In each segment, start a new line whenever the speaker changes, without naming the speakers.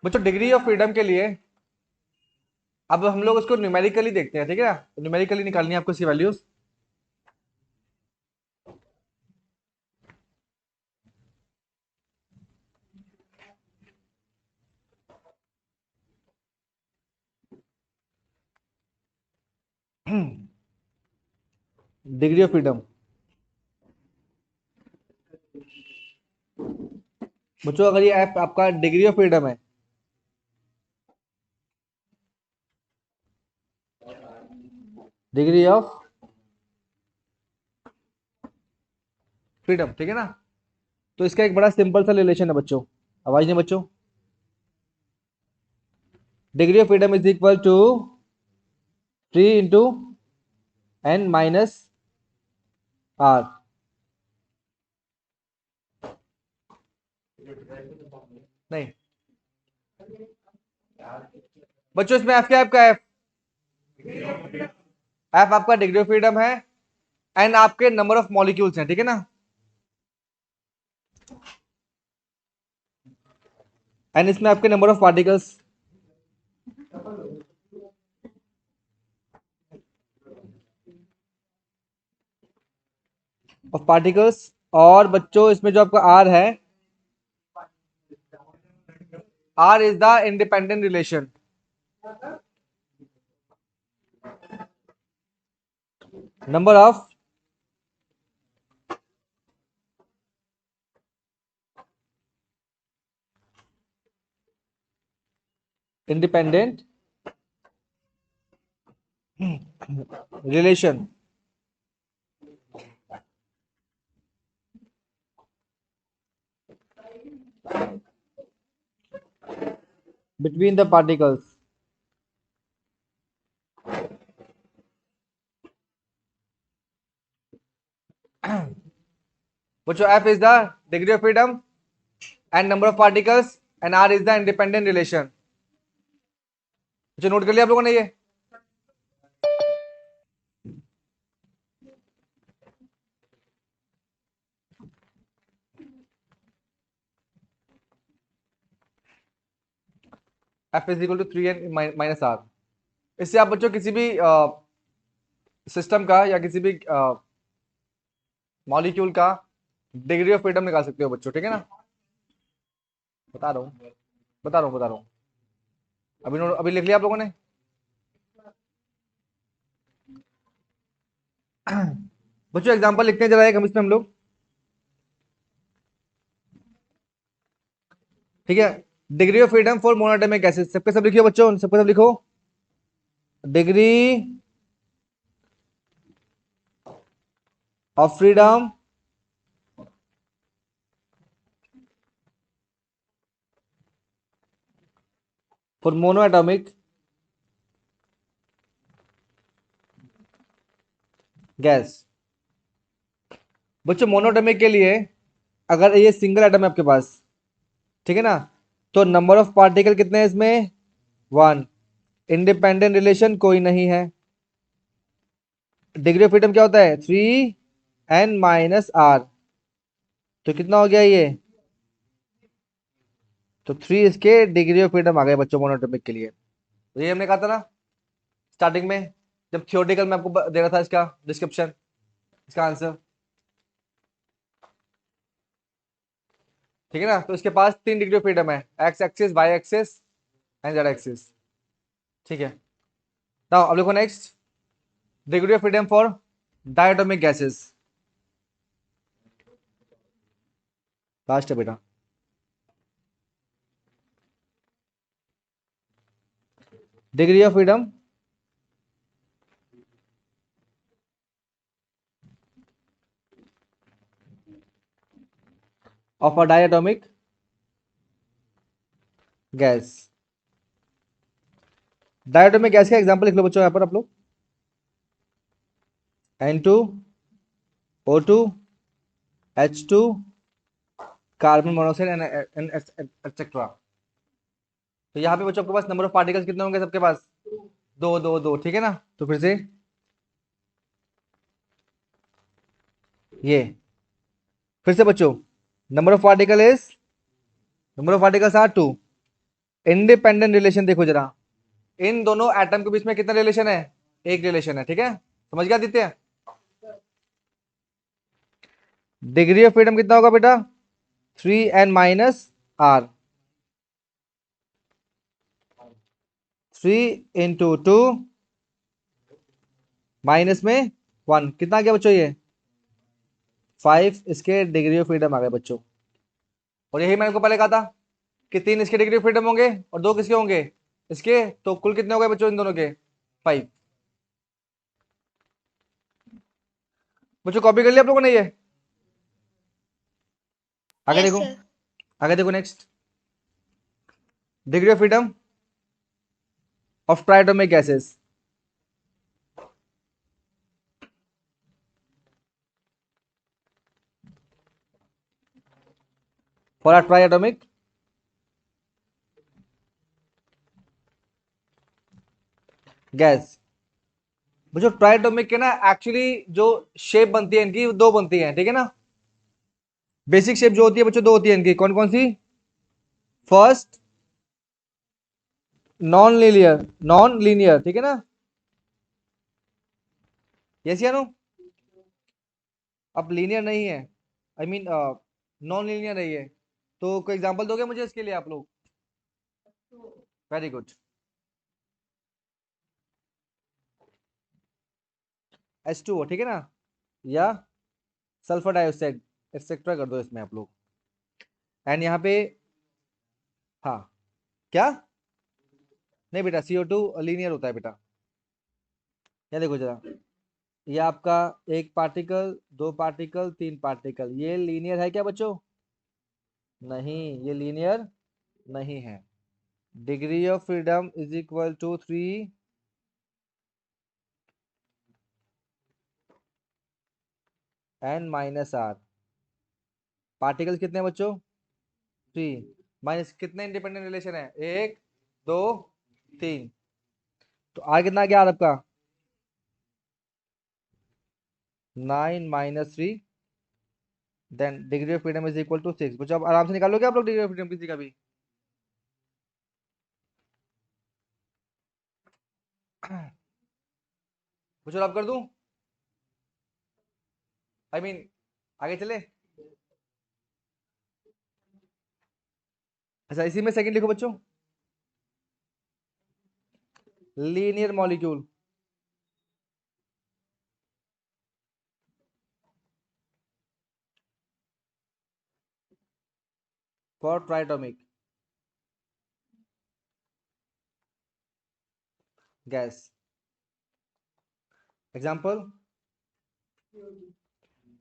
बच्चों degree of freedom के लिए अब हम लोग उसको न्यूमेरिकली देखते हैं, ठीक है ना। न्यूमेरिकली निकालनी है आपको इसकी वैल्यूज। डिग्री ऑफ फ्रीडम बच्चों, अगर ये ऐप आपका डिग्री ऑफ फ्रीडम है, डिग्री ऑफ फ्रीडम, ठीक है ना। तो इसका एक बड़ा सिंपल सा रिलेशन है बच्चों। आवाज नहीं बच्चों। Degree of freedom is equal to 3 × n - r। नहीं बच्चों, इसमें एफ क्या है? आपका एफ, एफ आपका डिग्री ऑफ फ्रीडम है। एन आपके नंबर ऑफ मॉलिक्यूल्स हैं, ठीक है ना। एन इसमें आपके नंबर ऑफ पार्टिकल्स और बच्चों इसमें जो आपका आर है, R is the independent relation. Number of independent relation between the particles. बच्चों F is the degree of freedom and number of particles and R is the independent relation. बच्चों note कर लिया आप लोगों ने ये? F is equal to 3n - r। इससे आप बच्चों किसी भी सिस्टम का या किसी भी मॉलिक्यूल का डिग्री ऑफ फ्रीडम निकाल सकते हो बच्चों, ठीक है ना। बता रहा हूँ, बता रहा हूँ। अभी लिख लिया आप लोगों ने? बच्चों एग्जांपल लिखते हैं जरा एक हम इसमें हम लोग, ठीक है। Degree of freedom for monoatomic gases, सबके सब लिखियो बच्चों, सबके सब लिखो। Degree of freedom for monoatomic gas. बच्चों मोनोएटॉमिक के लिए अगर ये सिंगल एटम है आपके पास, ठीक है ना, तो नंबर ऑफ पार्टिकल कितने हैं इसमें? 1। इंडिपेंडेंट रिलेशन कोई नहीं है। डिग्री ऑफ फ्रीडम क्या होता है? 3n - r। तो कितना हो गया ये? तो 3 इसके डिग्री ऑफ फ्रीडम आ गए बच्चों मोनोएटॉमिक के लिए। तो ये हमने कहा था ना स्टार्टिंग में, जब थियोरेटिकल में आपको दे रहा था इसका डिस्क्रिप्शन, इसका आंसर, ठीक है ना। तो इसके पास 3 डिग्री ऑफ फ्रीडम है, X axis, Y axis and Z axis, ठीक है। नाउ अब देखो next, degree of freedom for diatomic gases. Last है बेटा। Degree of freedom of a diatomic gas. Diatomic gas का एग्जांपल लिख लो बच्चों यहाँ पर आप लोग। N2O2 H2 carbon monoxide and etcetera. तो यहाँ पे बच्चों आपके पास नंबर ऑफ पार्टिकल्स कितने होंगे सबके पास? दो दो दो, ठीक है ना। तो फिर से ये, फिर से बच्चों, number of particle is, number of particles are 2। Independent relation देखो जरा, इन दोनों एटम के बीच में कितना रिलेशन है, एक रिलेशन है, ठीक है, समझ गया आदित्य। डिग्री ऑफ फ्रीडम कितना होगा बेटा, 3n - r, 3 × 2 माइनस में 1 कितना आ गया बच्चों, ये 5 इसके डिग्री ऑफ फ्रीडम आ गए बच्चों। और यही मैंने को पहले कहा था कि 3 इसके डिग्री ऑफ फ्रीडम होंगे और 2 किसके होंगे, इसके, तो कुल कितने हो गए बच्चों इन दोनों के, 5। बच्चों कॉपी कर लिया आप लोगों ने ये, आगे
यस
देखो,
सर।
आगे देखो next, degree of freedom of triatomic gases, for a triatomic gas. बच्चों ट्राइटोमिक के ना एक्चुअली जो शेप बनती है इनकी, दो बनती है, ठीक है ना, बेसिक शेप जो होती है बच्चों दो होती है इनकी, कौन कौन सी, फर्स्ट नॉन लीनियर, ठीक है ना, यस या नो, अब लीनियर नहीं है, आई मीन नॉन लीनियर नहीं है, तो कोई एग्जांपल दोगे मुझे इसके लिए आप लोग, वेरी गुड, H2O, ठीक है ना, या सल्फर डाइऑक्साइड एक्सेट्रा कर दो इसमें आप लोग, एंड यहाँ पे, हाँ, क्या, नहीं बेटा CO2 लीनियर होता है बेटा, ये देखो जरा, ये आपका एक पार्टिकल, दो पार्टिकल, तीन पार्टिकल, ये लीनियर है क्या बच्चों, नहीं, ये लीनियर नहीं है। Degree of freedom is equal to 3n - r, particles कितने हैं बच्चों, 3, माइनस कितने इंडिपेंडेंट रिलेशन है, 1 2 3, तो आर कितना गया आपका, 9 - 3, then degree of freedom is equal to 6। बच्चों अब आराम से निकालोगे आप लोग डिग्री ऑफ फ्रीडम किसी का भी, बच्चों अब कर दूं, आई मीन आगे चले, अच्छा इसी में सेकंड लिखो बच्चों, linear molecule for triatomic gas, example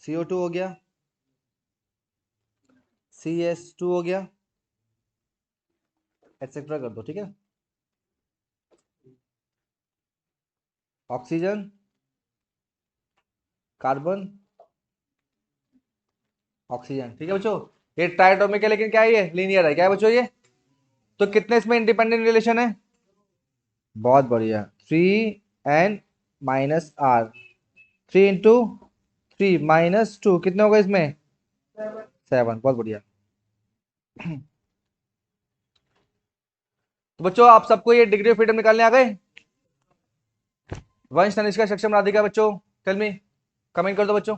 CO2 हो गया, CS2 हो गया, एक्सेट्रा कर दो, ठीक है, ऑक्सीजन, कार्बन, ऑक्सीजन, ठीक है बच्चों, ये ट्राइटोमिक है लेकिन क्या है, ये लीनियर है, क्या है बच्चों ये, तो कितने इसमें इंडिपेंडेंट रिलेशन है, बहुत बढ़िया, 3n - r, 3 × 3 - 2 कितने होगा इसमें, 7, बहुत बढ़िया। तो बच्चों आप सबको ये डिग्री ऑफ फ्रीडम निकालने आ गए, वंश तनिष्का सक्षम राधिका, बच्चों टेल मी, कमेंट कर दो बच्चों,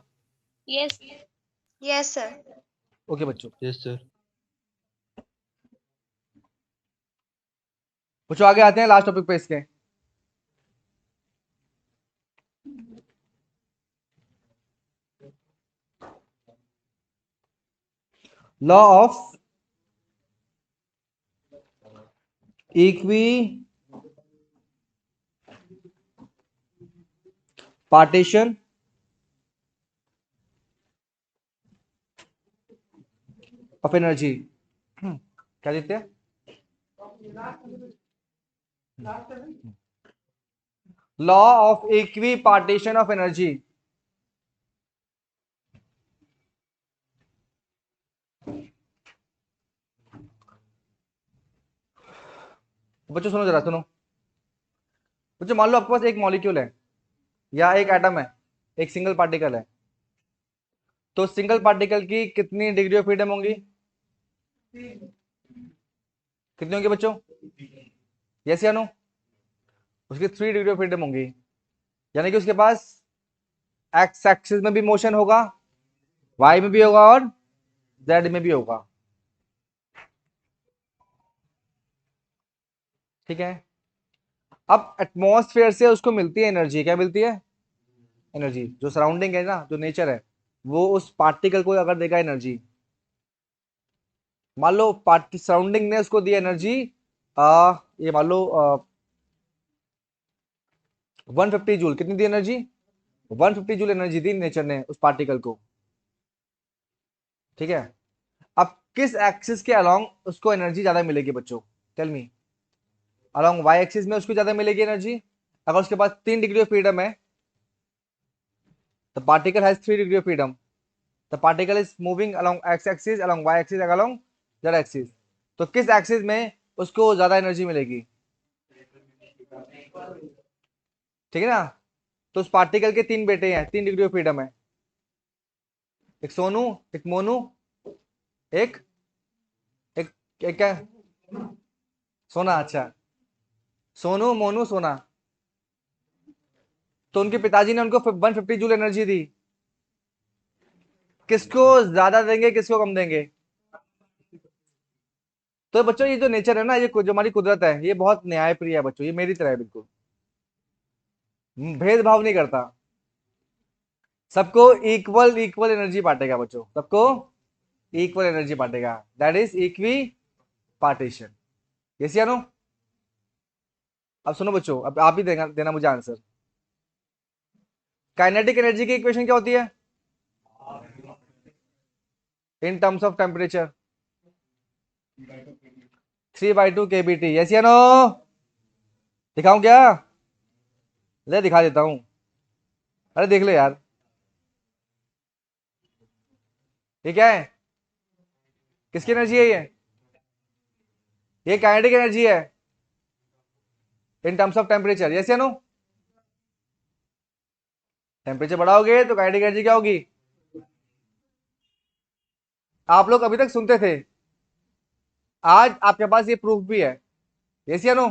यस यस सर।
ओके बच्चों,
यस सर।
बच्चों आगे आते हैं लास्ट टॉपिक पे इसके, law of equi partition of energy, क्या देते हैं, law of equi partition of energy, बच्चों सुनो जरा सुनो, बच्चों मान लो आपके पास एक मॉलिक्यूल है या एक एटम है, एक सिंगल पार्टिकल है, तो सिंगल पार्टिकल की कितनी डिग्री ऑफ फ्रीडम होंगी, कितनी होंगी बच्चों, यस या नो? उसकी 3 डिग्री ऑफ फ्रीडम होंगी, यानी कि उसके पास एक्स एक्सिस में भी मोशन होगा, वाई में भी होगा और जेड में भी होगा। ठीक है। अब एटमॉस्फेयर से उसको मिलती है एनर्जी। क्या मिलती है? एनर्जी। जो सराउंडिंग है ना, जो नेचर है, वो उस पार्टिकल को अगर देगा एनर्जी, मान लो पार्टी सराउंडिंग ने उसको दी एनर्जी, ये मान लो 150 जूल। कितनी दी एनर्जी? 150 जूल एनर्जी दी नेचर ने उस पार्टिकल को। ठीक है। अब किस एक्सिस के अलोंग उसको एनर्जी ज्यादा मिलेगी बच्चों? Tell me. Along y axis में उसको ज्यादा मिलेगी एनर्जी। अगर उसके पास 3 डिग्री ऑफ फ्रीडम है, the particle has 3 degree of freedom, the particle is moving along x axis, along y axis, along z axis. तो किस एक्सिस में उसको ज्यादा एनर्जी मिलेगी? ठीक है ना? तो उस पार्टिकल के 3 बेटे हैं, 3 डिग्री ऑफ फ्रीडम है। एक सोनू, एक मोनू, एक एक, एक क्या? सोना। अच्छा, सोनू मोनू सोना। तो उनके पिताजी ने उनको 150 जूल एनर्जी दी। किसको ज्यादा देंगे, किसको कम देंगे? तो बच्चों ये जो नेचर है ना, ये जो हमारी कुदरत है, ये बहुत न्यायप्रिय है बच्चों, ये मेरी तरह है बिल्कुल। भेदभाव नहीं करता, सबको इक्वल इक्वल एनर्जी बांटेगा बच्चों, सबको इक्वल एनर्जी बांटेगा। That is equipartition. Yes या नो? अब सुनो बच्चों, अब आप ही देना देना मुझे आंसर। काइनेटिक एनर्जी की इक्वेशन क्या होती है in terms of temperature? 3/2 kBT। Yes या नो? दिखाऊं क्या? ले दिखा देता हूं। अरे देख ले यार, ये क्या है? किसकी एनर्जी है ये काइनेटिक एनर्जी है in terms of temperature. Yes या नो? टेम्परेचर बढ़ाओगे तो काइनेटिक एनर्जी क्या होगी? आप लोग अभी तक सुनते थे, आज आपके पास ये प्रूफ भी है। यस या नो?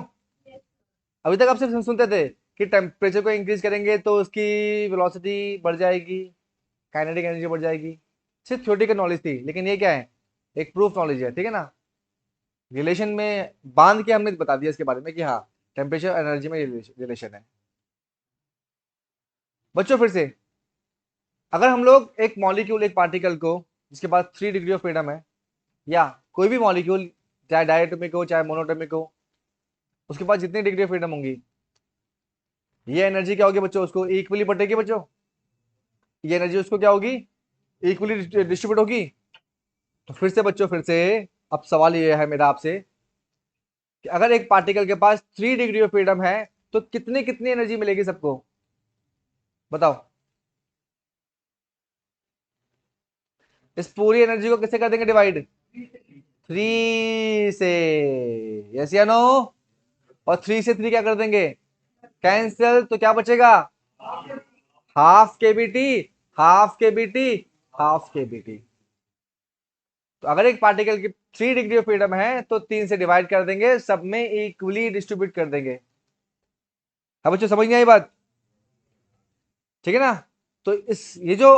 अभी तक आप सिर्फ सुनते थे कि टेम्परेचर को इंक्रीज करेंगे तो उसकी वेलोसिटी बढ़ जाएगी, काइनेटिक एनर्जी बढ़ जाएगी। सिर्फ थ्योरेटिकल नॉलेज थी, लेकिन ये क्या है? एक प्रूफ नॉलेज है। ठीक है ना? रिलेशन में बांध के हमने बता दिया इसके बारे में कि हाँ, टेम्परेचर एनर्जी में रिलेशन है। बच्चों फिर से, अगर हम लोग एक मॉलिक्यूल, एक पार्टिकल को जिसके पास 3 डिग्री ऑफ फ्रीडम है, या कोई भी मॉलिक्यूल, चाहे डायटोमिक हो चाहे मोनोटोमिक हो, उसके पास जितनी डिग्री ऑफ फ्रीडम होंगी, ये एनर्जी क्या होगी बच्चों? उसको इक्वली बटेगी बच्चों। ये एनर्जी उसको क्या होगी? इक्वली डिस्ट्रीब्यूट होगी। तो फिर से बच्चों, फिर से अब सवाल ये है मेरा आपसे कि अगर एक पार्टिकल के पास 3 डिग्री ऑफ फ्रीडम है, तो कितनी कितनी एनर्जी मिलेगी सबको? बताओ। इस पूरी एनर्जी को किससे कर देंगे डिवाइड? 3 से। यस या नो? और 3 से 3 क्या कर देंगे? कैंसिल। तो क्या बचेगा? हाफ के बी टी, हाफ के बी टी, हाफ के बी टी। तो अगर एक पार्टिकल की 3 डिग्री ऑफ फ्रीडम है तो 3 से डिवाइड कर देंगे, सब में इक्वली डिस्ट्रीब्यूट कर देंगे। अब बच्चों समझ नहीं आई बात? ठीक है ना? तो इस ये जो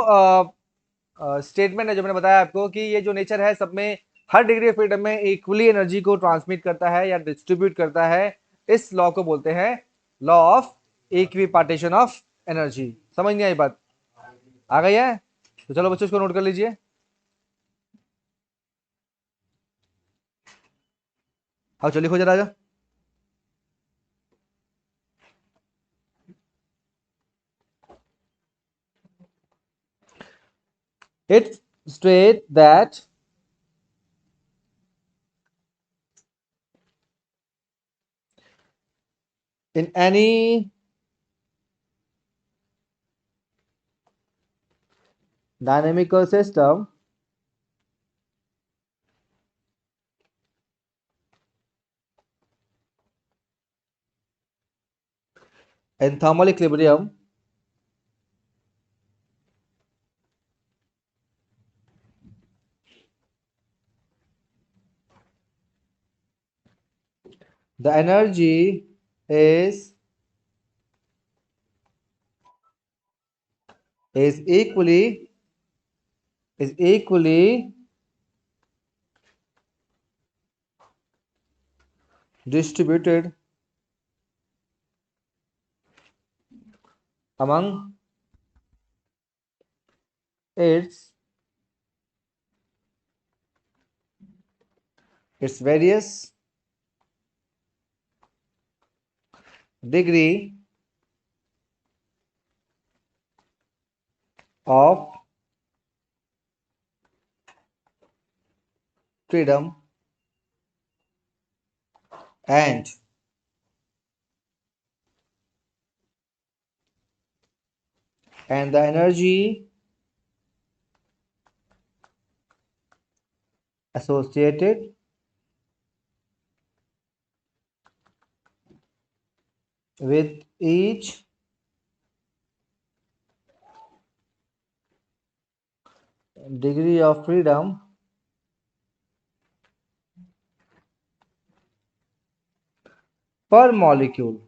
स्टेटमेंट है जो मैंने बताया आपको कि ये जो नेचर है सब में हर डिग्री ऑफ फ्रीडम में इक्वली एनर्जी को ट्रांसमिट करता है या डिस्ट्रीब्यूट करता है, इस लॉ को बोलते हैं law of equi partition of energy. समझ नहीं आई बात? आ गई है? तो चलो बच्चों इसको नोट कर लीजिए। हाँ चलो लिखो जरा। It states that in any dynamical system, in thermal equilibrium, The energy is equally distributed among its various degree of freedom and the energy associated with each degree of freedom per molecule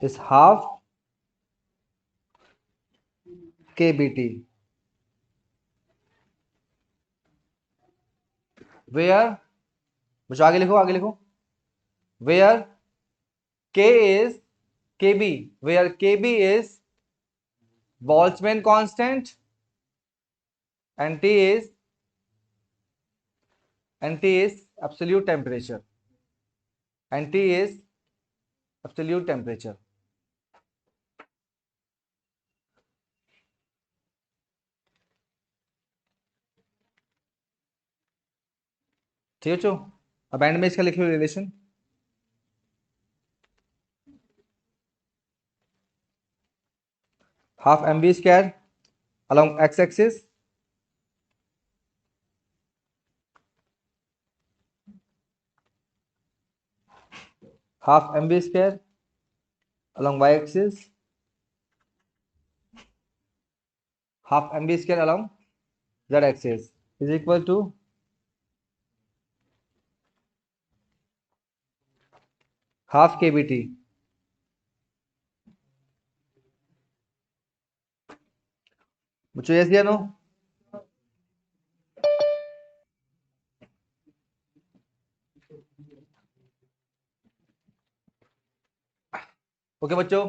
is half kBt, where बच्चों आगे लिखो where k is kb, where kb is Boltzmann constant and T is absolute temperature, and T is absolute temperature. ठीक है बच्चों, अब and में इसका लिख लो relation. half mv square along x axis half mv square along y axis half mv square along z axis is equal to half kBt. बच्चों yes या no? Okay बच्चों,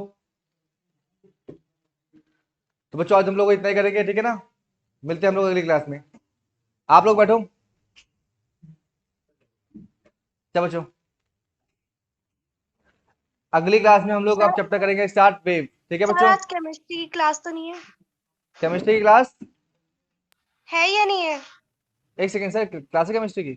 तो बच्चों आज हम लोग इतना ही करेंगे, ठीक है ना. मिलते हैं हम लोग अगली क्लास में. आप लोग बैठो. क्या बच्चों, अगली क्लास में हम लोग अब चैप्टर करेंगे स्टार्ट वेव. ठीक है
सर
बच्चों,
आज केमिस्ट्री की क्लास तो नहीं है?
केमिस्ट्री की क्लास
है या नहीं है?
एक सेकेंड सर, क्लास है केमिस्ट्री की.